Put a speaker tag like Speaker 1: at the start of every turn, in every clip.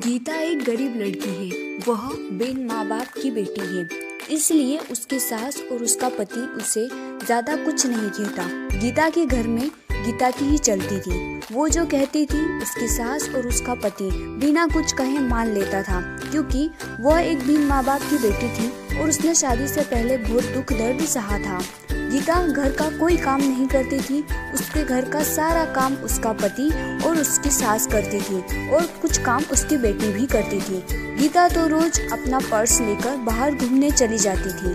Speaker 1: गीता एक गरीब लड़की है। वह बिन माँ बाप की बेटी है, इसलिए उसकी सास और उसका पति उसे ज्यादा कुछ नहीं कहता। गीता के घर में गीता की ही चलती थी। वो जो कहती थी उसकी सास और उसका पति बिना कुछ कहे मान लेता था, क्योंकि वह एक बिन माँ बाप की बेटी थी और उसने शादी से पहले बहुत दुख दर्द सहा था। गीता घर का कोई काम नहीं करती थी। उसके घर का सारा काम उसका पति और उसकी सास करती थी और कुछ काम उसकी बेटी भी करती थी। गीता तो रोज अपना पर्स लेकर बाहर घूमने चली जाती थी।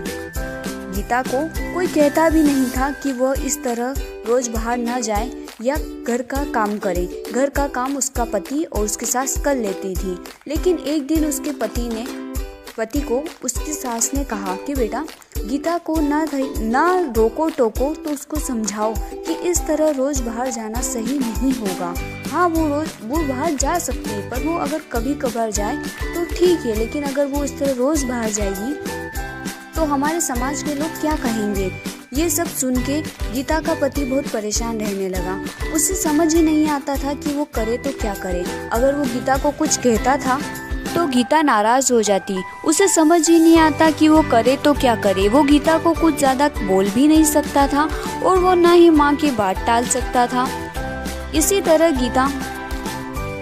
Speaker 1: गीता को कोई कहता भी नहीं था कि वह इस तरह रोज बाहर न जाए या घर का काम करे। घर का काम उसका पति और उसकी सास कर लेती थी। लेकिन एक दिन उसके पति को उसकी सास ने कहा कि बेटा, गीता को ना रोको टोको तो उसको समझाओ कि इस तरह रोज बाहर जाना सही नहीं होगा। हाँ, वो बाहर जा सकती है, पर वो अगर कभी कभार जाए तो ठीक है, लेकिन अगर वो इस तरह रोज बाहर जाएगी तो हमारे समाज के लोग क्या कहेंगे। ये सब सुन के गीता का पति बहुत परेशान रहने लगा। उसे समझ ही नहीं आता था कि वो करे तो क्या करे। अगर वो गीता को कुछ कहता था तो गीता नाराज हो जाती। उसे समझ ही नहीं आता कि वो करे तो क्या करे। वो गीता को कुछ ज्यादा बोल भी नहीं सकता था और वो ना ही माँ की बात टाल सकता था। इसी तरह गीता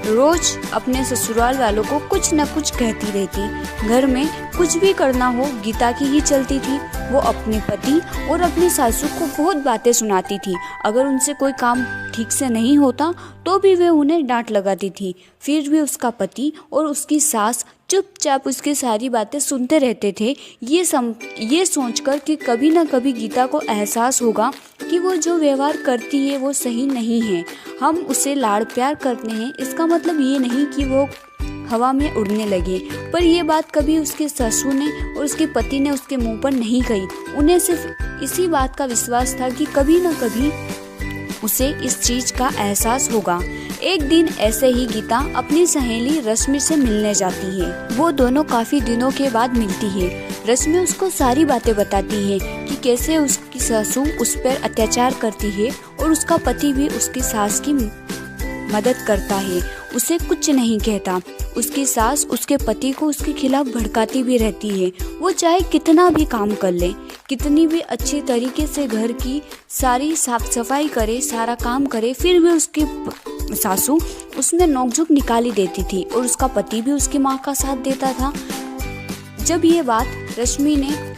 Speaker 1: रोज अपने ससुराल वालों को कुछ न कुछ कहती रहती। घर में कुछ भी करना हो गीता की ही चलती थी। वो अपने पति और अपनी सासू को बहुत बातें सुनाती थी। अगर उनसे कोई काम ठीक से नहीं होता तो भी वे उन्हें डांट लगाती थी। फिर भी उसका पति और उसकी सास चुपचाप उसकी सारी बातें सुनते रहते थे, ये सोचकर कि कभी न कभी गीता को एहसास होगा कि वो जो व्यवहार करती है वो सही नहीं है। हम उसे लाड़ प्यार करते हैं, इसका मतलब ये नहीं कि वो हवा में उड़ने लगे। पर ये बात कभी उसके ससुर ने और उसके पति ने उसके मुंह पर नहीं कही। उन्हें सिर्फ इसी बात का विश्वास था कि कभी न कभी उसे इस चीज का एहसास होगा। एक दिन ऐसे ही गीता अपनी सहेली रश्मि से मिलने जाती है। वो दोनों काफी दिनों के बाद मिलती है। रश्मि उसको सारी बातें बताती है कि कैसे उसकी सासू उस पर अत्याचार करती है और उसका पति भी उसकी सास की मदद करता है, उसे कुछ नहीं कहता। उसकी सास उसके पति को उसके खिलाफ भड़काती भी रहती है। वो चाहे कितना भी काम कर ले, कितनी भी अच्छी तरीके से घर की सारी साफ सफाई करे, सारा काम करे, फिर भी उसकी सासू उसमें नोकझोंक निकाली देती थी और उसका पति भी उसकी माँ का साथ देता था। जब ये बात रश्मि ने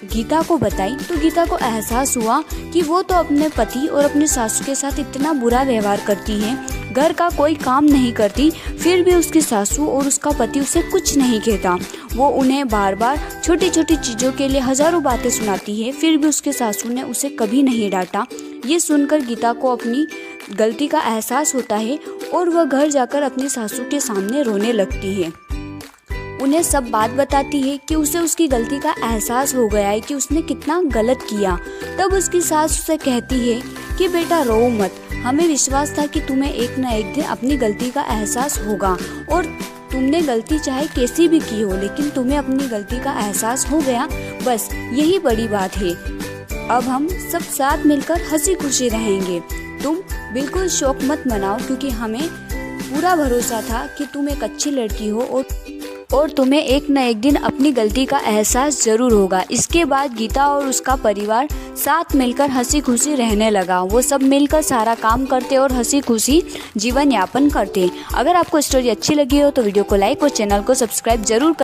Speaker 1: गीता को बताई तो गीता को एहसास हुआ कि वो तो अपने पति और अपने सासू के साथ इतना बुरा व्यवहार करती है, घर का कोई काम नहीं करती, फिर भी उसकी सासू और उसका पति उसे कुछ नहीं कहता। वो उन्हें बार बार छोटी छोटी चीज़ों के लिए हजारों बातें सुनाती है, फिर भी उसके सासू ने उसे कभी नहीं डांटा। ये सुनकर गीता को अपनी गलती का एहसास होता है और वह घर जाकर अपनी सासू के सामने रोने लगती है। उन्हें सब बात बताती है कि उसे उसकी गलती का एहसास हो गया है कि उसने कितना गलत किया। तब उसकी सास उसे कहती है कि बेटा रो मत, हमें विश्वास था कि तुम्हें एक न एक दिन अपनी गलती का एहसास होगा और तुमने गलती चाहे कैसी भी की हो, लेकिन तुम्हें अपनी गलती का एहसास हो गया, बस यही बड़ी बात है। अब हम सब साथ मिलकर हंसी खुशी रहेंगे। तुम बिल्कुल शौक मत मनाओ, क्योंकि हमें पूरा भरोसा था कि तुम एक अच्छी लड़की हो और तुम्हें एक न एक दिन अपनी गलती का एहसास जरूर होगा। इसके बाद गीता और उसका परिवार साथ मिलकर हंसी खुशी रहने लगा। वो सब मिलकर सारा काम करते और हंसी खुशी जीवन यापन करते। अगर आपको स्टोरी अच्छी लगी हो तो वीडियो को लाइक और चैनल को सब्सक्राइब जरूर